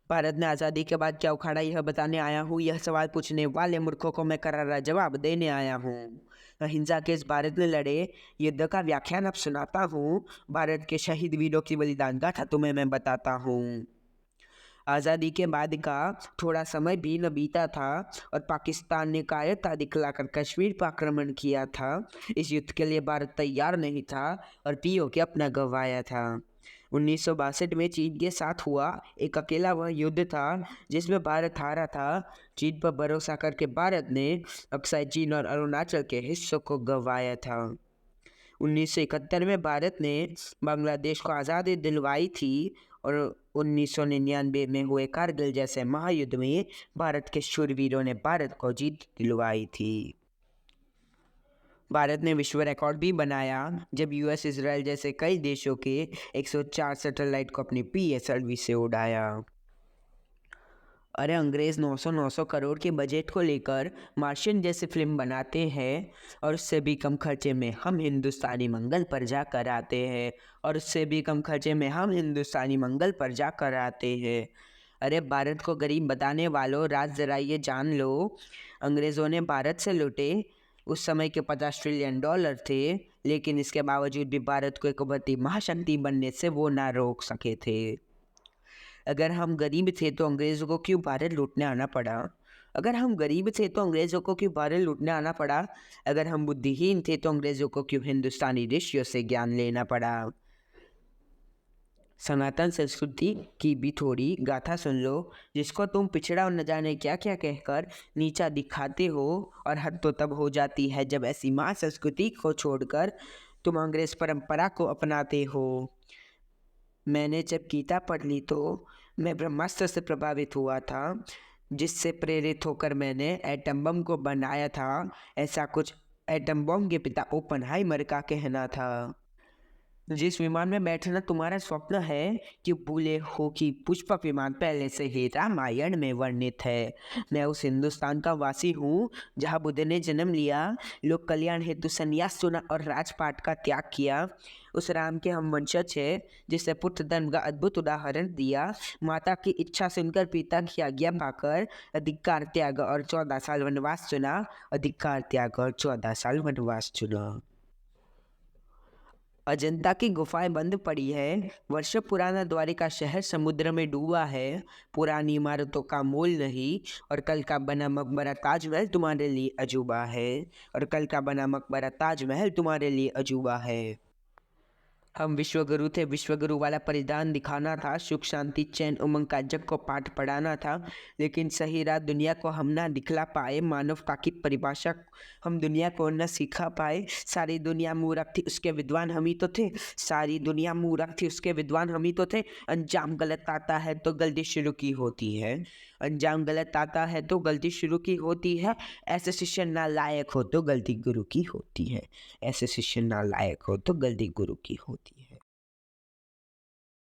भारत ने आज़ादी के बाद क्या उखाड़ा यह बताने आया हूँ, यह सवाल पूछने वाले मूर्खों को मैं करारा जवाब देने आया हूँ। अहिंसा के इस भारत ने लड़े युद्ध का व्याख्यान अब सुनाता हूँ। भारत के शहीद वीरों की बलिदान गाथा तुम्हें मैं बताता हूँ। आज़ादी के बाद का थोड़ा समय भी न बीता था और पाकिस्तान ने कायरता दिखलाकर कश्मीर पर आक्रमण किया था। इस युद्ध के लिए भारत तैयार नहीं था और पीओ के अपना गंवाया था। 1962 में चीन के साथ हुआ एक अकेला वह युद्ध था जिसमें भारत हारा था। चीन पर भरोसा करके भारत ने अक्साई चीन और अरुणाचल के हिस्सों को गंवाया था। 1971 में भारत ने बांग्लादेश को आज़ादी दिलवाई थी और 1999 में हुए कारगिल जैसे महायुद्ध में भारत के शूरवीरों ने भारत को जीत दिलवाई थी। भारत ने विश्व रिकॉर्ड भी बनाया जब यूएस इजराइल जैसे कई देशों के 104 सैटेलाइट को अपनी पीएसएलवी से उड़ाया। अरे अंग्रेज़ 900 करोड़ के बजट को लेकर मार्शियन जैसी फिल्म बनाते हैं और उससे भी कम खर्चे में हम हिंदुस्तानी मंगल पर जाकर आते हैं और उससे भी कम खर्चे में हम हिंदुस्तानी मंगल पर जाकर आते हैं। अरे भारत को गरीब बताने वालों, राज जरा ये जान लो, अंग्रेज़ों ने भारत से लूटे उस समय के 50 ट्रिलियन डॉलर थे, लेकिन इसके बावजूद भी भारत को एक उभरती महाशक्ति बनने से वो ना रोक सके थे। अगर हम गरीब थे तो अंग्रेज़ों को क्यों भारत लूटने आना पड़ा? अगर हम गरीब थे तो अंग्रेज़ों को क्यों भारत लूटने आना पड़ा? अगर हम बुद्धिहीन थे तो अंग्रेज़ों को क्यों हिंदुस्तानी ऋषियों से ज्ञान लेना पड़ा? सनातन संस्कृति की भी थोड़ी गाथा सुन लो, जिसको तुम पिछड़ा और न जाने क्या क्या कहकर नीचा दिखाते हो, और हद तो तब हो जाती है जब ऐसी महान संस्कृति को छोड़कर तुम अंग्रेज़ परंपरा को अपनाते हो। मैंने जब गीता पढ़ ली तो मैं ब्रह्मास्त्र से प्रभावित हुआ था, जिससे प्रेरित होकर मैंने एटम बम को बनाया था। ऐसा कुछ एटम बम के पिता ओपनहाइमर का कहना था। जिस विमान में बैठना तुम्हारा स्वप्न है, कि भूले हो कि पुष्पक विमान पहले से ही रामायण में वर्णित है। मैं उस हिंदुस्तान का वासी हूँ जहाँ बुद्ध ने जन्म लिया, लोक कल्याण हेतु संन्यास चुना और राजपाट का त्याग किया। उस राम के हम वंशज है जिसने पुत्र धर्म का अद्भुत उदाहरण दिया। माता की इच्छा सुनकर पिता की आज्ञा पाकर अधिकार त्याग और 14 साल वनवास चुना। अधिकार त्याग और 14 साल वनवास चुना। अजंता की गुफाएं बंद पड़ी है। वर्षों पुराना द्वारिका शहर समुद्र में डूबा है। पुरानी इमारतों का मोल नहीं, और कल का बना मकबरा ताजमहल तुम्हारे लिए अजूबा है। और कल का बना मकबरा ताजमहल तुम्हारे लिए अजूबा है। हम विश्वगुरु थे, विश्वगुरु वाला परिधान दिखाना था, सुख शांति चैन उमंग का जग को पाठ पढ़ाना था। लेकिन सही राह दुनिया को हम ना दिखला पाए, मानवता की परिभाषा हम दुनिया को न सिखा पाए। सारी दुनिया मूर्ख थी, उसके विद्वान हम ही तो थे। सारी दुनिया मूर्ख थी, उसके विद्वान हम ही तो थे। अंजाम गलत आता है तो गलती शुरू की होती है। अंजाम गलत आता है तो गलती शुरू की होती है। ऐसे शिष्य नालायक हो तो गलती गुरु की होती है। ऐसे शिष्य नालायक हो तो गलती गुरु की होती है।